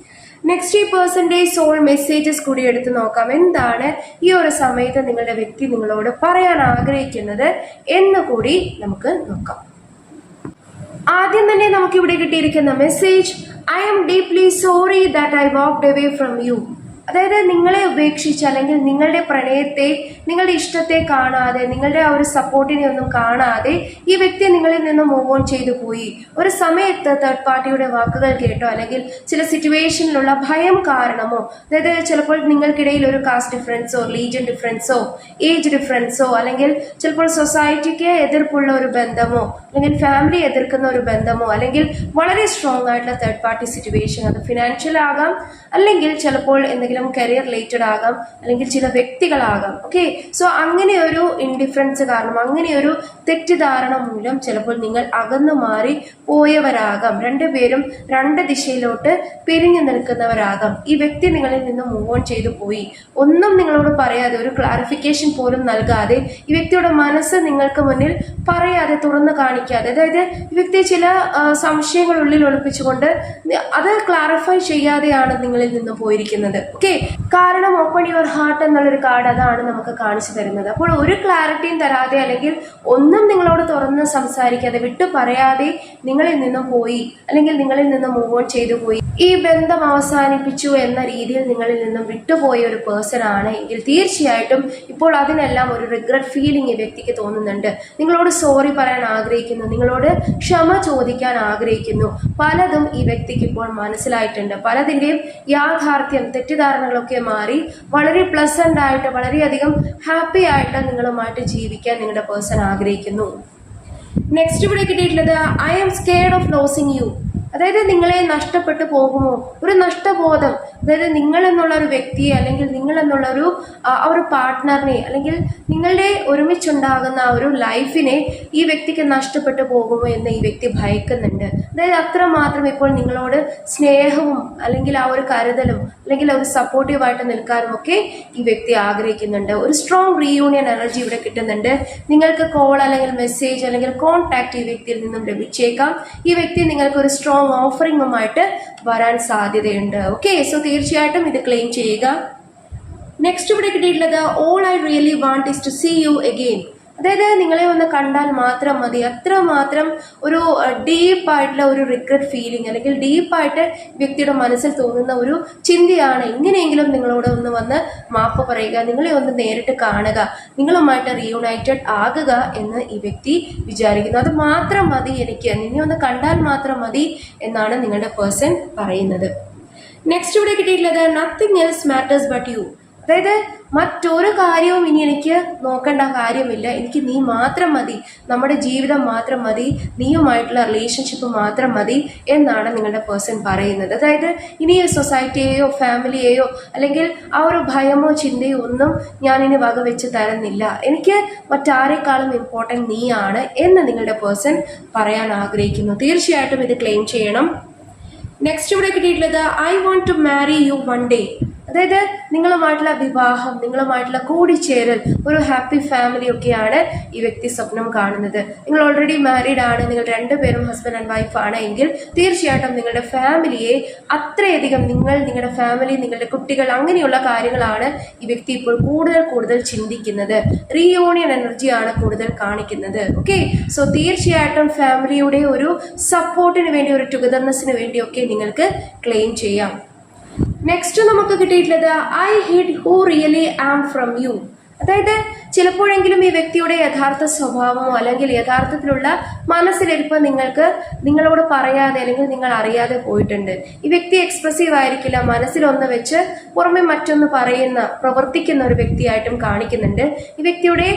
നെക്സ്റ്റ് ഈ പേഴ്സന്റെ സോൾ മെസ്സേജസ് കൂടി എടുത്ത് നോക്കാം. എന്താണ് ഈ ഒരു സമയത്ത് നിങ്ങളുടെ വ്യക്തി നിങ്ങളോട് പറയാൻ ആഗ്രഹിക്കുന്നത് എന്ന് കൂടി നമുക്ക് നോക്കാം. ആദ്യം തന്നെ നമുക്ക് ഇവിടെ കിട്ടിയിരിക്കുന്ന message, I am deeply sorry that I walked away from you. അതായത് നിങ്ങളെ ഉപേക്ഷിച്ച് അല്ലെങ്കിൽ നിങ്ങളുടെ പ്രണയത്തെ, നിങ്ങളുടെ ഇഷ്ടത്തെ കാണാതെ, നിങ്ങളുടെ ആ ഒരു സപ്പോർട്ടിനെ ഒന്നും കാണാതെ ഈ വ്യക്തി നിങ്ങളിൽ നിന്ന് മൂവ് ഓൺ ചെയ്തു പോയി. ഒരു സമയത്ത് തേർഡ് പാർട്ടിയുടെ വാക്കുകൾ കേട്ടോ, അല്ലെങ്കിൽ ചില സിറ്റുവേഷനിലുള്ള ഭയം കാരണമോ, അതായത് ചിലപ്പോൾ നിങ്ങൾക്കിടയിൽ ഒരു കാസ്റ്റ് ഡിഫറൻസോ, റിലീജിയൻ ഡിഫറൻസോ, ഏജ് ഡിഫറൻസോ, അല്ലെങ്കിൽ ചിലപ്പോൾ സൊസൈറ്റിക്ക് എതിർപ്പുള്ള ഒരു ബന്ധമോ, അല്ലെങ്കിൽ ഫാമിലി എതിർക്കുന്ന ഒരു ബന്ധമോ, അല്ലെങ്കിൽ വളരെ സ്ട്രോങ് ആയിട്ടുള്ള തേർഡ് പാർട്ടി സിറ്റുവേഷൻ, അത് ഫിനാൻഷ്യൽ ആകാം, അല്ലെങ്കിൽ ചിലപ്പോൾ എന്തെങ്കിലും എന്തെങ്കിലും കരിയർ റിലേറ്റഡ് ആകാം, അല്ലെങ്കിൽ ചില വ്യക്തികളാകാം. ഓക്കെ, സോ അങ്ങനെ ഒരു ഇൻഡിഫറൻസ് കാരണം, അങ്ങനെ ഒരു തെറ്റിദ്ധാരണ മൂലം ചിലപ്പോൾ നിങ്ങൾ അകന്നു മാറി പോയവരാകാം. രണ്ടുപേരും രണ്ട് ദിശയിലോട്ട് പിരിഞ്ഞു നിൽക്കുന്നവരാകാം. ഈ വ്യക്തി നിങ്ങളിൽ നിന്ന് മൂവ് ഓൺ ചെയ്തു പോയി. ഒന്നും നിങ്ങളോട് പറയാതെ, ഒരു ക്ലാരിഫിക്കേഷൻ പോലും നൽകാതെ, ഈ വ്യക്തിയുടെ മനസ്സ് നിങ്ങൾക്ക് മുന്നിൽ പറയാതെ, തുറന്നു കാണിക്കാതെ, അതായത് ഈ വ്യക്തി ചില സംശയങ്ങൾ ഉള്ളിൽ ഒളിപ്പിച്ചുകൊണ്ട് അത് ക്ലാരിഫൈ ചെയ്യാതെയാണ് നിങ്ങളിൽ നിന്ന് പോയിരിക്കുന്നത്. ഓക്കെ, കാരണം ഓപ്പൺ യുവർ ഹാർട്ട് എന്നുള്ളൊരു കാർഡ് അതാണ് നമുക്ക് കാണിച്ചു തരുന്നത്. അപ്പോൾ ഒരു ക്ലാരിറ്റിയും തരാതെ, അല്ലെങ്കിൽ ഒന്നും നിങ്ങളോട് തുറന്ന് സംസാരിക്കാതെ, വിട്ടു പറയാതെ നിങ്ങളിൽ നിന്നും പോയി, അല്ലെങ്കിൽ നിങ്ങളിൽ നിന്നും മൂവ് ഓൺ ചെയ്തു പോയി, ഈ ബന്ധം അവസാനിപ്പിച്ചു എന്ന രീതിയിൽ നിങ്ങളിൽ നിന്നും വിട്ടുപോയ ഒരു പേഴ്സൺ ആണ് എങ്കിൽ തീർച്ചയായിട്ടും ഇപ്പോൾ അതിനെല്ലാം ഒരു റിഗ്രറ്റ് ഫീലിംഗ് ഈ വ്യക്തിക്ക് തോന്നുന്നുണ്ട്. നിങ്ങളോട് സോറി പറയാൻ ആഗ്രഹിക്കുന്നു, നിങ്ങളോട് ക്ഷമ ചോദിക്കാൻ ആഗ്രഹിക്കുന്നു. പലതും ഈ വ്യക്തിക്ക് ഇപ്പോൾ മനസ്സിലായിട്ടുണ്ട്. പലതിൻ്റെയും യാഥാർത്ഥ്യം, തെറ്റിദ്ധാരണകളൊക്കെ മാറി വളരെ പ്ലസന്റ് ആയിട്ട്, വളരെയധികം ഹാപ്പി ആയിട്ട് നിങ്ങളുമായിട്ട് ജീവിക്കാൻ നിങ്ങളുടെ പേഴ്സൺ ആഗ്രഹിക്കുന്നു. നെക്സ്റ്റ് ഇവിടെ കിട്ടിയിട്ടുള്ളത് I am scared of losing you. അതായത് നിങ്ങളെ നഷ്ടപ്പെട്ടു പോകുമോ, ഒരു നഷ്ടബോധം. അതായത് നിങ്ങൾ എന്നുള്ള ഒരു വ്യക്തിയെ, അല്ലെങ്കിൽ നിങ്ങൾ എന്നുള്ള ഒരു പാർട്ട്ണറിനെ, അല്ലെങ്കിൽ നിങ്ങളുടെ ഒരുമിച്ചുണ്ടാകുന്ന ഒരു ലൈഫിനെ ഈ വ്യക്തിക്ക് നഷ്ടപ്പെട്ടു പോകുമോ എന്ന് ഈ വ്യക്തി ഭയക്കുന്നുണ്ട്. അതായത് അത്രമാത്രം ഇപ്പോൾ നിങ്ങളോട് സ്നേഹവും, അല്ലെങ്കിൽ ആ ഒരു കരുതലും, അല്ലെങ്കിൽ ഒരു സപ്പോർട്ടീവായിട്ട് നിൽക്കാനും ഒക്കെ ഈ വ്യക്തി ആഗ്രഹിക്കുന്നുണ്ട്. ഒരു സ്ട്രോങ് റീയൂണിയൻ എനർജി ഇവിടെ കിട്ടുന്നുണ്ട്. നിങ്ങൾക്ക് കോൾ, അല്ലെങ്കിൽ മെസ്സേജ്, അല്ലെങ്കിൽ കോൺടാക്ട് ഈ വ്യക്തിയിൽ നിന്നും ലഭിച്ചേക്കാം. ഈ വ്യക്തി നിങ്ങൾക്ക് ഒരു സ്ട്രോങ് ഓഫറിംഗുമായിട്ട് വരാൻ സാധ്യതയുണ്ട്. ഓക്കെ, സോ തീർച്ചയായിട്ടും ഇത് ക്ലെയിം ചെയ്യുക. നെക്സ്റ്റ് ഇവിടെ കിട്ടിയിട്ടുള്ളത് all I really want is to see you again. അതായത് നിങ്ങളെ ഒന്ന് കണ്ടാൽ മാത്രം മതി, അത്രമാത്രം ഒരു ഡീപ്പായിട്ടുള്ള ഒരു റിഗ്രറ്റ് ഫീലിംഗ്, അല്ലെങ്കിൽ ഡീപ്പായിട്ട് വ്യക്തിയുടെ മനസ്സിൽ തോന്നുന്ന ഒരു ചിന്തയാണ് എങ്ങനെയെങ്കിലും നിങ്ങളോട് ഒന്ന് വന്ന് മാപ്പ് പറയുക, നിങ്ങളെ ഒന്ന് നേരിട്ട് കാണുക, നിങ്ങളുമായിട്ട് റീയൂണൈറ്റഡ് ആകുക എന്ന് ഈ വ്യക്തി വിചാരിക്കുന്നു. അത് മാത്രം മതി, എനിക്ക് നിന്നെ ഒന്ന് കണ്ടാൽ മാത്രം മതി എന്നാണ് നിങ്ങളുടെ പേഴ്സൺ പറയുന്നത്. നെക്സ്റ്റ് ഇവിടെ കിട്ടിയിട്ടുള്ളത് nothing else matters but you. അതായത് മറ്റൊരു കാര്യവും ഇനി എനിക്ക് നോക്കേണ്ട കാര്യമില്ല, എനിക്ക് നീ മാത്രം മതി, നമ്മുടെ ജീവിതം മാത്രം മതി, നീയുമായിട്ടുള്ള റിലേഷൻഷിപ്പ് മാത്രം മതി എന്നാണ് നിങ്ങളുടെ പേഴ്സൺ പറയുന്നത്. അതായത് ഇനി സൊസൈറ്റിയെയോ ഫാമിലിയെയോ, അല്ലെങ്കിൽ ആ ഒരു ഭയമോ ചിന്തയോ ഒന്നും ഞാനിനി വകവെച്ച് തരുന്നില്ല, എനിക്ക് മറ്റാരെക്കാളും ഇമ്പോർട്ടൻറ്റ് നീയാണ് എന്ന് നിങ്ങളുടെ പേഴ്സൺ പറയാൻ ആഗ്രഹിക്കുന്നു. തീർച്ചയായിട്ടും ഇത് ക്ലെയിം ചെയ്യണം. നെക്സ്റ്റ് ഇവിടെ കിട്ടിയിട്ടുള്ളത് I want to marry you one day. അതായത് നിങ്ങളുമായിട്ടുള്ള വിവാഹം, നിങ്ങളുമായിട്ടുള്ള കൂടിച്ചേരൽ, ഒരു ഹാപ്പി ഫാമിലി ഒക്കെയാണ് ഈ വ്യക്തി സ്വപ്നം കാണുന്നത്. നിങ്ങൾ ഓൾറെഡി മാരീഡ് ആണ്, നിങ്ങൾ രണ്ടുപേരും ഹസ്ബൻഡ് ആൻഡ് വൈഫ് ആണ് എങ്കിൽ തീർച്ചയായിട്ടും നിങ്ങളുടെ ഫാമിലിയെ അത്രയധികം, നിങ്ങളുടെ ഫാമിലി, നിങ്ങളുടെ കുട്ടികൾ, അങ്ങനെയുള്ള കാര്യങ്ങളാണ് ഈ വ്യക്തി ഇപ്പോൾ കൂടുതൽ ചിന്തിക്കുന്നത്. റീയൂണിയൻ എനർജിയാണ് കൂടുതൽ കാണിക്കുന്നത്. ഓക്കെ, സോ തീർച്ചയായിട്ടും ഫാമിലിയുടെ ഒരു സപ്പോർട്ടിന് വേണ്ടി, ഒരു ടുഗദർനെസ്സിന് വേണ്ടിയൊക്കെ നിങ്ങൾക്ക് ക്ലെയിം ചെയ്യാം. നെക്സ്റ്റ് നമുക്ക് കിട്ടിയിട്ടുള്ളത് I hid who really am from you. അതായത് ചിലപ്പോഴെങ്കിലും ഈ വ്യക്തിയുടെ യഥാർത്ഥ സ്വഭാവമോ, അല്ലെങ്കിൽ യഥാർത്ഥത്തിലുള്ള മനസ്സിലിരിപ്പ് നിങ്ങളോട് പറയാതെ, അല്ലെങ്കിൽ നിങ്ങൾ അറിയാതെ പോയിട്ടുണ്ട്. ഈ വ്യക്തി എക്സ്പ്രസീവ് ആയിരിക്കില്ല, മനസ്സിലൊന്ന് വെച്ച് പുറമെ മറ്റൊന്ന് പ്രവർത്തിക്കുന്ന ഒരു വ്യക്തിയായിട്ടും കാണിക്കുന്നുണ്ട്. ഈ വ്യക്തിയുടെ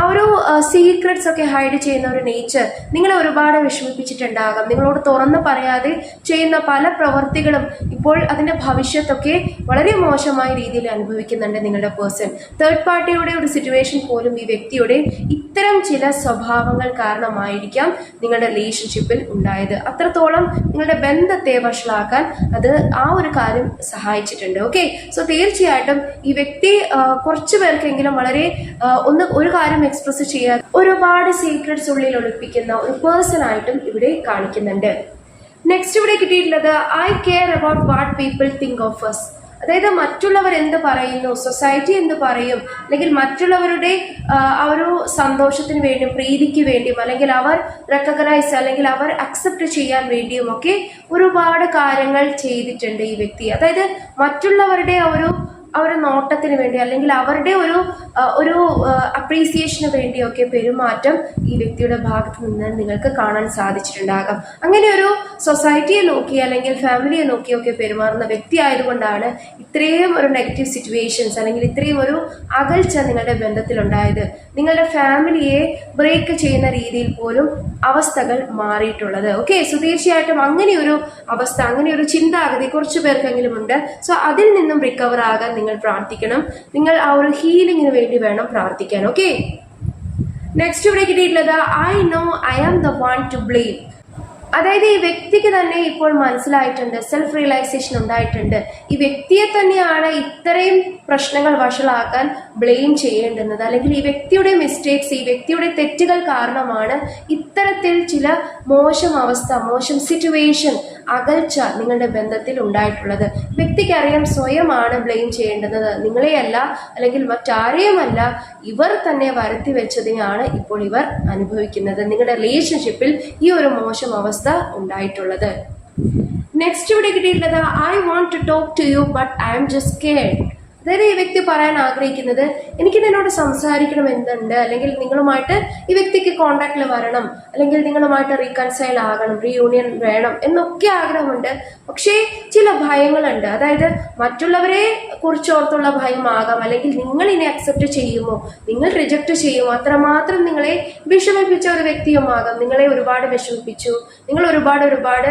ആ ഒരു സീക്രട്സ് ഒക്കെ ഹൈഡ് ചെയ്യുന്ന ഒരു നേച്ചർ നിങ്ങളെ ഒരുപാട് വിഷമിപ്പിച്ചിട്ടുണ്ടാകാം. നിങ്ങളോട് തുറന്ന് പറയാതെ ചെയ്യുന്ന പല പ്രവർത്തികളും ഇപ്പോൾ അതിന്റെ ഭവിഷ്യത്തൊക്കെ വളരെ മോശമായ രീതിയിൽ അനുഭവിക്കുന്നുണ്ട് നിങ്ങളുടെ പേഴ്സൺ. തേർഡ് പാർട്ടിയുടെ ഒരു സിറ്റുവേഷൻ പോലും ഈ വ്യക്തിയുടെ ഇത്തരം ചില സ്വഭാവങ്ങൾ കാരണമായിരിക്കാം നിങ്ങളുടെ റിലേഷൻഷിപ്പിൽ ഉണ്ടായത്. അത്രത്തോളം നിങ്ങളുടെ ബന്ധത്തെ വഷളാക്കാൻ അത് ആ ഒരു കാര്യം സഹായിച്ചിട്ടുണ്ട്. ഓക്കെ, സോ തീർച്ചയായിട്ടും ഈ വ്യക്തി കുറച്ചു പേർക്കെങ്കിലും വളരെ ഒരു കാര്യം എക്സ്പ്രസ് ചെയ്യാൻ ഒരുപാട് സീക്രട്സ് ഉള്ളിൽ ഒളിപ്പിക്കുന്ന ഒരു പേഴ്സൺ ആയിട്ടും ഇവിടെ കാണിക്കുന്നുണ്ട്. നെക്സ്റ്റ് ഇവിടെ കിട്ടിയിട്ടുള്ളത് eye care about what people think of us. അതായത് മറ്റുള്ളവർ എന്ത് പറയുന്നു, സൊസൈറ്റി എന്ത് പറയും, അല്ലെങ്കിൽ മറ്റുള്ളവരുടെ ആ ഒരു സന്തോഷത്തിന് വേണ്ടിയും പ്രീതിക്ക് വേണ്ടിയും, അല്ലെങ്കിൽ അവർ റെക്കഗ്നൈസ്, അല്ലെങ്കിൽ അവർ അക്സെപ്റ്റ് ചെയ്യാൻ വേണ്ടിയും ഒക്കെ ഒരുപാട് കാര്യങ്ങൾ ചെയ്തിട്ടുണ്ട് ഈ വ്യക്തി. അതായത് മറ്റുള്ളവരുടെ ആ ഒരു ആ ഒരു നോട്ടത്തിന് വേണ്ടി അല്ലെങ്കിൽ അവരുടെ ഒരു അപ്രീസിയേഷന് വേണ്ടിയൊക്കെ പെരുമാറ്റം ഈ വ്യക്തിയുടെ ഭാഗത്ത് നിന്ന് നിങ്ങൾക്ക് കാണാൻ സാധിച്ചിട്ടുണ്ടാകാം. അങ്ങനെ ഒരു സൊസൈറ്റിയെ നോക്കി അല്ലെങ്കിൽ ഫാമിലിയെ നോക്കിയൊക്കെ പെരുമാറുന്ന വ്യക്തി ആയതുകൊണ്ടാണ് ഇത്രയും ഒരു നെഗറ്റീവ് സിറ്റുവേഷൻസ് അല്ലെങ്കിൽ ഇത്രയും ഒരു അകൽച്ച നിങ്ങളുടെ ബന്ധത്തിലുണ്ടായത്. നിങ്ങളുടെ ഫാമിലിയെ ബ്രേക്ക് ചെയ്യുന്ന രീതിയിൽ പോലും അവസ്ഥകൾ മാറിയിട്ടുള്ളത്. ഓക്കെ, സോ തീർച്ചയായിട്ടും അങ്ങനെ ഒരു അവസ്ഥ, അങ്ങനെ ഒരു ചിന്താഗതി കുറച്ചു പേർക്കെങ്കിലും ഉണ്ട്. സോ അതിൽ നിന്നും റിക്കവർ ആകാൻ നിങ്ങൾ പ്രാർത്ഥിക്കണം. നിങ്ങൾ ആ ഒരു ഹീലിംഗിന് വേണ്ടി വേണം പ്രാർത്ഥിക്കാൻ. ഓക്കെ, നെക്സ്റ്റ് ഇവിടെ കിട്ടിയിട്ടുള്ളത് I know I am the one to blame. അതായത് ഈ വ്യക്തിക്ക് തന്നെ ഇപ്പോൾ മനസ്സിലായിട്ടുണ്ട്, സെൽഫ് റിയലൈസേഷൻ ഉണ്ടായിട്ടുണ്ട്. ഈ വ്യക്തിയെ തന്നെയാണ് ഇത്രയും പ്രശ്നങ്ങൾ വഷളാക്കാൻ ബ്ലെയിം ചെയ്യേണ്ടുന്നത്, അല്ലെങ്കിൽ ഈ വ്യക്തിയുടെ മിസ്റ്റേക്സ്, ഈ വ്യക്തിയുടെ തെറ്റുകൾ കാരണമാണ് ഇത്തരത്തിൽ ചില മോശം അവസ്ഥ, മോശം സിറ്റുവേഷൻ, അകൽച്ച നിങ്ങളുടെ ബന്ധത്തിൽ ഉണ്ടായിട്ടുള്ളത്. വ്യക്തിക്ക് അറിയാം സ്വയമാണ് ബ്ലെയിം ചെയ്യേണ്ടുന്നത്, നിങ്ങളെയല്ല അല്ലെങ്കിൽ മറ്റാരെയുമല്ല, ഇവർ തന്നെ വരുത്തി വെച്ചതിനാണ് ഇപ്പോൾ ഇവർ അനുഭവിക്കുന്നത്. നിങ്ങളുടെ റിലേഷൻഷിപ്പിൽ ഈ ഒരു മോശം അവസ്ഥ ഉണ്ടായിട്ടുള്ളത്. നെക്സ്റ്റ് ഇവിടെ കിട്ടിയിട്ടുള്ളത് I want to talk to you but I am just scared. അതായത് ഈ വ്യക്തി പറയാൻ ആഗ്രഹിക്കുന്നത് എനിക്ക് നിന്നോട് സംസാരിക്കണം എന്നുണ്ട്, അല്ലെങ്കിൽ നിങ്ങളുമായിട്ട് ഈ വ്യക്തിക്ക് കോണ്ടാക്റ്റിൽ വരണം, അല്ലെങ്കിൽ നിങ്ങളുമായിട്ട് റീകൺസൈൽ ആകണം, റീയൂണിയൻ വേണം എന്നൊക്കെ ആഗ്രഹമുണ്ട്. പക്ഷേ ചില ഭയങ്ങളുണ്ട്. അതായത് മറ്റുള്ളവരെ കുറിച്ചോർത്തുള്ള ഭയമാകാം, അല്ലെങ്കിൽ നിങ്ങൾ ഇനി അക്സെപ്റ്റ് ചെയ്യുമോ, നിങ്ങൾ റിജക്റ്റ് ചെയ്യുമോ, അത്രമാത്രം നിങ്ങളെ വിഷമിപ്പിച്ച ഒരു വ്യക്തിയുമാകാം. നിങ്ങളെ ഒരുപാട് വിഷമിപ്പിച്ചു, നിങ്ങൾ ഒരുപാട്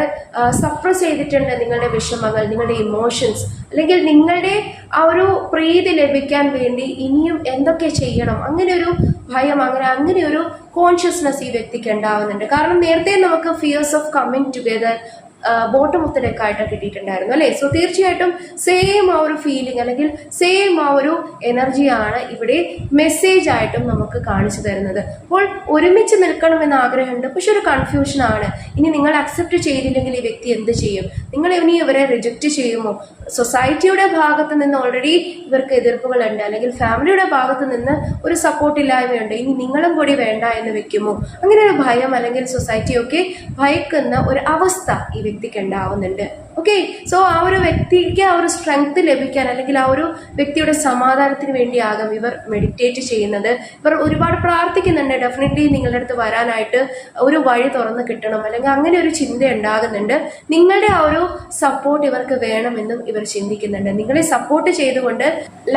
സപ്രസ് ചെയ്തിട്ടുണ്ട് നിങ്ങളുടെ വിഷമങ്ങൾ, നിങ്ങളുടെ ഇമോഷൻസ്, അല്ലെങ്കിൽ നിങ്ങളുടെ ആ ഒരു പ്രീതി ലഭിക്കാൻ വേണ്ടി ഇനിയും എന്തൊക്കെ ചെയ്യണം, അങ്ങനെ ഒരു ഭയം, അങ്ങനെ ഒരു കോൺഷ്യസ്നെസ് ഈ വ്യക്തിക്ക് ഉണ്ടാവുന്നുണ്ട്. കാരണം നേരത്തെ നമുക്ക് fears of coming together bottom of the deck ആയിട്ട് കിട്ടിയിട്ടുണ്ടായിരുന്നു അല്ലേ. സോ തീർച്ചയായിട്ടും സെയിം ആ ഒരു ഫീലിംഗ് അല്ലെങ്കിൽ സെയിം ആ ഒരു എനർജിയാണ് ഇവിടെ മെസ്സേജ് ആയിട്ടും നമുക്ക് കാണിച്ചു തരുന്നത്. അപ്പോൾ ഒരുമിച്ച് നിൽക്കണമെന്ന് ആഗ്രഹമുണ്ട്, പക്ഷെ ഒരു കൺഫ്യൂഷൻ ആണ്. ഇനി നിങ്ങൾ അക്സെപ്റ്റ് ചെയ്തില്ലെങ്കിൽ ഈ വ്യക്തി എന്ത് ചെയ്യും, നിങ്ങൾ ഇനി ഇവരെ റിജക്റ്റ് ചെയ്യുമോ, സൊസൈറ്റിയുടെ ഭാഗത്ത് നിന്ന് ഓൾറെഡി ഇവർക്ക് എതിർപ്പുകളുണ്ട്, അല്ലെങ്കിൽ ഫാമിലിയുടെ ഭാഗത്ത് നിന്ന് ഒരു സപ്പോർട്ട് ഇല്ലായ്മയുണ്ട്, ഇനി നിങ്ങളും കൂടി വേണ്ട എന്ന് വെക്കുമോ, അങ്ങനെ ഒരു ഭയം അല്ലെങ്കിൽ സൊസൈറ്റിയൊക്കെ ഭയക്കുന്ന ഒരു അവസ്ഥ ഈ വ്യക്തിക്ക് ഉണ്ടാവുന്നുണ്ട്. ഓക്കെ, സോ ആ ഒരു വ്യക്തിക്ക് ആ ഒരു സ്ട്രെങ്ത് ലഭിക്കാൻ, അല്ലെങ്കിൽ ആ ഒരു വ്യക്തിയുടെ സമാധാനത്തിന് വേണ്ടിയാകും ഇവർ മെഡിറ്റേറ്റ് ചെയ്യുന്നത്. ഇവർ ഒരുപാട് പ്രാർത്ഥിക്കുന്നുണ്ട്, ഡെഫിനറ്റ്ലി നിങ്ങളുടെ അടുത്ത് വരാനായിട്ട് ഒരു വഴി തുറന്ന് കിട്ടണം, അല്ലെങ്കിൽ അങ്ങനെ ഒരു ചിന്ത ഉണ്ടാകുന്നുണ്ട്. നിങ്ങളുടെ ആ ഒരു സപ്പോർട്ട് ഇവർക്ക് വേണമെന്നും ഇവർ ചിന്തിക്കുന്നുണ്ട്. നിങ്ങളെ സപ്പോർട്ട് ചെയ്തുകൊണ്ട്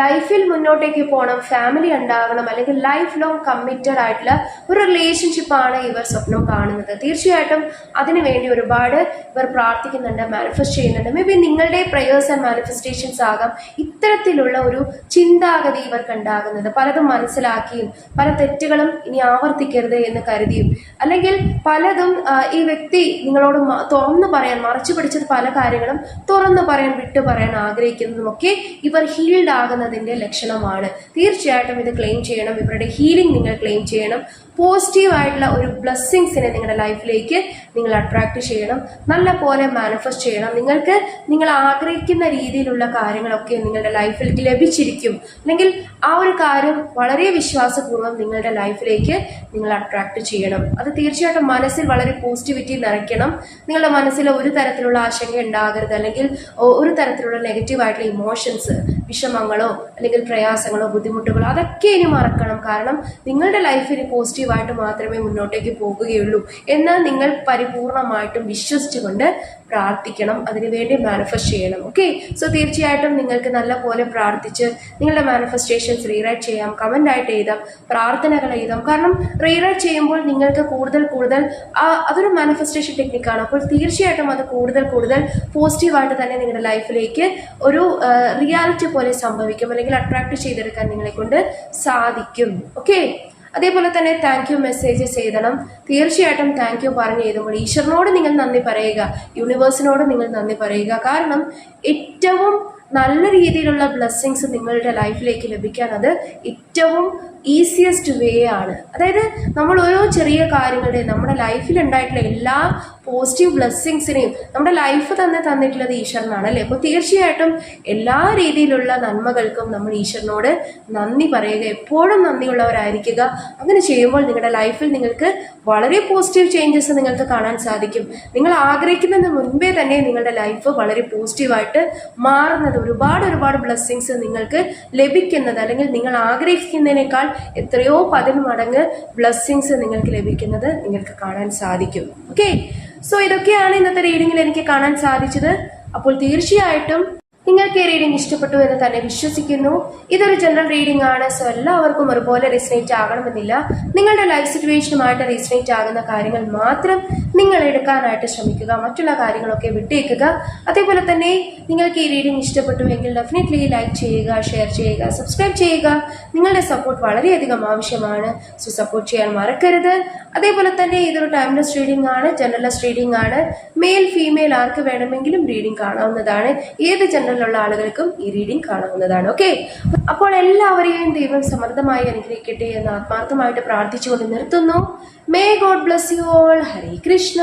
ലൈഫിൽ മുന്നോട്ടേക്ക് പോകണം, ഫാമിലി ഉണ്ടാകണം, അല്ലെങ്കിൽ ലൈഫ് ലോങ് കമ്മിറ്റഡ് ആയിട്ടുള്ള ഒരു റിലേഷൻഷിപ്പാണ് ഇവർ സ്വപ്നം കാണുന്നത്. തീർച്ചയായിട്ടും അതിനു വേണ്ടി ഒരുപാട് ഇവർ പ്രാർത്ഥിക്കുന്നുണ്ട്, മാനിഫെസ്റ്റ് ചെയ്യുന്നുണ്ട്. മേ ബി നിങ്ങളുടെ പ്രേയേഴ്സ് ആൻഡ് മാനിഫെസ്റ്റേഷൻസ് ആകാം ഇത്തരത്തിലുള്ള ഒരു ചിന്താഗതി ഇവർക്ക് ഉണ്ടാകുന്നത്. പലതും മനസ്സിലാക്കിയും പല തെറ്റുകളും ഇനി ആവർത്തിക്കരുത് എന്ന് കരുതിയും, അല്ലെങ്കിൽ പലതും ഈ വ്യക്തി നിങ്ങളോട് തുറന്നു പറയാൻ, മറച്ചു പിടിച്ചത് പല കാര്യങ്ങളും തുറന്നു പറയാൻ, വിട്ടു പറയാൻ ആഗ്രഹിക്കുന്നതുമൊക്കെ ഇവർ ഹീൽഡ് ആകുന്നതിന്റെ ലക്ഷണമാണ്. തീർച്ചയായിട്ടും ഇത് ക്ലെയിം ചെയ്യണം, ഇവരുടെ ഹീലിംഗ് നിങ്ങൾ ക്ലെയിം ചെയ്യണം. പോസിറ്റീവ് ആയിട്ടുള്ള ഒരു ബ്ലെസ്സിങ്സിനെ നിങ്ങളുടെ ലൈഫിലേക്ക് നിങ്ങൾ അട്രാക്ട് ചെയ്യണം, നല്ല പോലെ മാനിഫെസ്റ്റ് ചെയ്യണം. നിങ്ങൾക്ക് നിങ്ങൾ ആഗ്രഹിക്കുന്ന രീതിയിലുള്ള കാര്യങ്ങളൊക്കെ നിങ്ങളുടെ ലൈഫിൽ ലഭിച്ചിരിക്കും, അല്ലെങ്കിൽ ആ ഒരു കാര്യം വളരെ വിശ്വാസപൂർവ്വം നിങ്ങളുടെ ലൈഫിലേക്ക് നിങ്ങൾ അട്രാക്ട് ചെയ്യണം. അത് തീർച്ചയായിട്ടും മനസ്സിൽ വളരെ പോസിറ്റിവിറ്റി നിറയ്ക്കണം. നിങ്ങളുടെ മനസ്സിൽ ഒരു തരത്തിലുള്ള ആശങ്ക ഉണ്ടാകരുത്, അല്ലെങ്കിൽ ഒരു തരത്തിലുള്ള നെഗറ്റീവ് ആയിട്ടുള്ള ഇമോഷൻസ്, വിഷമങ്ങളോ അല്ലെങ്കിൽ പ്രയാസങ്ങളോ ബുദ്ധിമുട്ടുകളോ അതൊക്കെ ഇനി മറക്കണം. കാരണം നിങ്ങളുടെ ലൈഫിന് പോസിറ്റീവായിട്ട് മാത്രമേ മുന്നോട്ടേക്ക് പോകുകയുള്ളൂ എന്ന് നിങ്ങൾ പരിപൂർണമായിട്ടും വിശ്വസിച്ചുകൊണ്ട് പ്രാർത്ഥിക്കണം, അതിനുവേണ്ടി മാനിഫെസ്റ്റ് ചെയ്യണം. ഓക്കെ, സോ തീർച്ചയായിട്ടും നിങ്ങൾക്ക് നല്ല പോലെ പ്രാർത്ഥിച്ച് നിങ്ങളുടെ മാനിഫെസ്റ്റേഷൻസ് റീറൈറ്റ് ചെയ്യാം, കമൻ്റ് ആയിട്ട് എഴുതാം, പ്രാർത്ഥനകൾ എഴുതാം. കാരണം റീറൈറ്റ് ചെയ്യുമ്പോൾ നിങ്ങൾക്ക് കൂടുതൽ അതൊരു മാനിഫെസ്റ്റേഷൻ ടെക്നിക്കാണ്. അപ്പോൾ തീർച്ചയായിട്ടും അത് കൂടുതൽ പോസിറ്റീവായിട്ട് തന്നെ നിങ്ങളുടെ ലൈഫിലേക്ക് ഒരു റിയാലിറ്റി പോലെ സംഭവിക്കും, അല്ലെങ്കിൽ അട്രാക്ട് ചെയ്തെടുക്കാൻ നിങ്ങളെ കൊണ്ട് സാധിക്കും. ഓക്കെ, അതേപോലെ തന്നെ താങ്ക് യു മെസ്സേജസ് എഴുതണം. തീർച്ചയായിട്ടും താങ്ക് യു പറഞ്ഞ് എഴുതുമ്പോൾ ഈശ്വരനോട് നിങ്ങൾ നന്ദി പറയുക, യൂണിവേഴ്സിനോട് നിങ്ങൾ നന്ദി പറയുക. കാരണം ഏറ്റവും നല്ല രീതിയിലുള്ള ബ്ലെസ്സിങ്സ് നിങ്ങളുടെ ലൈഫിലേക്ക് ലഭിക്കാൻ അത് ഏറ്റവും ഈസിയസ്റ്റ് വേ ആണ്. അതായത് നമ്മൾ ഓരോ ചെറിയ കാര്യങ്ങളുടെ നമ്മുടെ ലൈഫിൽ ഉണ്ടായിട്ടുള്ള എല്ലാ പോസിറ്റീവ് ബ്ലെസ്സിങ്സിനെയും നമ്മുടെ ലൈഫ് തന്നെ തന്നിട്ടുള്ളത് ഈശ്വരനാണ് അല്ലേ. അപ്പോൾ തീർച്ചയായിട്ടും എല്ലാ രീതിയിലുള്ള നന്മകൾക്കും നമ്മൾ ഈശ്വരനോട് നന്ദി പറയുക, എപ്പോഴും നന്ദിയുള്ളവരായിരിക്കുക. അങ്ങനെ ചെയ്യുമ്പോൾ നിങ്ങളുടെ ലൈഫിൽ നിങ്ങൾക്ക് വളരെ പോസിറ്റീവ് ചേഞ്ചസ് നിങ്ങൾക്ക് കാണാൻ സാധിക്കും. നിങ്ങൾ ആഗ്രഹിക്കുന്നതിന് മുൻപേ തന്നെ നിങ്ങളുടെ ലൈഫ് വളരെ പോസിറ്റീവായിട്ട് മാറുന്നത്, ഒരുപാട് ബ്ലെസ്സിങ്സ് നിങ്ങൾക്ക് ലഭിക്കുന്നത്, അല്ലെങ്കിൽ നിങ്ങൾ ആഗ്രഹിക്കുന്നതിനേക്കാൾ എത്രയോ 10 മടങ്ങ് ബ്ലെസ്സിങ്സ് നിങ്ങൾക്ക് ലഭിക്കുന്നത് നിങ്ങൾക്ക് കാണാൻ സാധിക്കും. ഓക്കെ, സോ ഇതൊക്കെയാണ് ഇന്നത്തെ റീഡിങ്ങിൽ എനിക്ക് കാണാൻ സാധിച്ചത്. അപ്പോൾ തീർച്ചയായിട്ടും നിങ്ങൾക്ക് ഈ റീഡിംഗ് ഇഷ്ടപ്പെട്ടു എന്ന് തന്നെ വിശ്വസിക്കുന്നു. ഇതൊരു ജനറൽ റീഡിംഗ് ആണ്, സോ എല്ലാവർക്കും ഒരുപോലെ റെസിനേറ്റ് ആകണമെന്നില്ല. നിങ്ങളുടെ ലൈഫ് സിറ്റുവേഷനുമായിട്ട് റെസിനേറ്റ് ആകുന്ന കാര്യങ്ങൾ മാത്രം നിങ്ങൾ എടുക്കാനായിട്ട് ശ്രമിക്കുക, മറ്റുള്ള കാര്യങ്ങളൊക്കെ വിട്ടേക്കുക. അതേപോലെ തന്നെ നിങ്ങൾക്ക് ഈ റീഡിംഗ് ഇഷ്ടപ്പെട്ടുവെങ്കിൽ ഡെഫിനറ്റ്ലി ലൈക്ക് ചെയ്യുക, ഷെയർ ചെയ്യുക, സബ്സ്ക്രൈബ് ചെയ്യുക. നിങ്ങളുടെ സപ്പോർട്ട് വളരെയധികം ആവശ്യമാണ്, സോ സപ്പോർട്ട് ചെയ്യാൻ മറക്കരുത്. അതേപോലെ തന്നെ ഇതൊരു ടൈംലെസ് റീഡിംഗ് ആണ്, ജനറൽലെസ് റീഡിംഗ് ആണ്. മെയിൽ ഫീമെയിൽ ആർക്ക് വേണമെങ്കിലും റീഡിംഗ് കാണാവുന്നതാണ്. ഏത് ജനറലുള്ള ആളുകൾക്കും ഈ റീഡിംഗ് കാണാവുന്നതാണ്. ഓക്കെ, അപ്പോൾ എല്ലാവരെയും ദൈവം സമൃദ്ധമായി അനുഗ്രഹിക്കട്ടെ എന്ന് ആത്മാർത്ഥമായിട്ട് പ്രാർത്ഥിച്ചുകൊണ്ട് നിർത്തുന്നു. May God bless you all. Hare Krishna.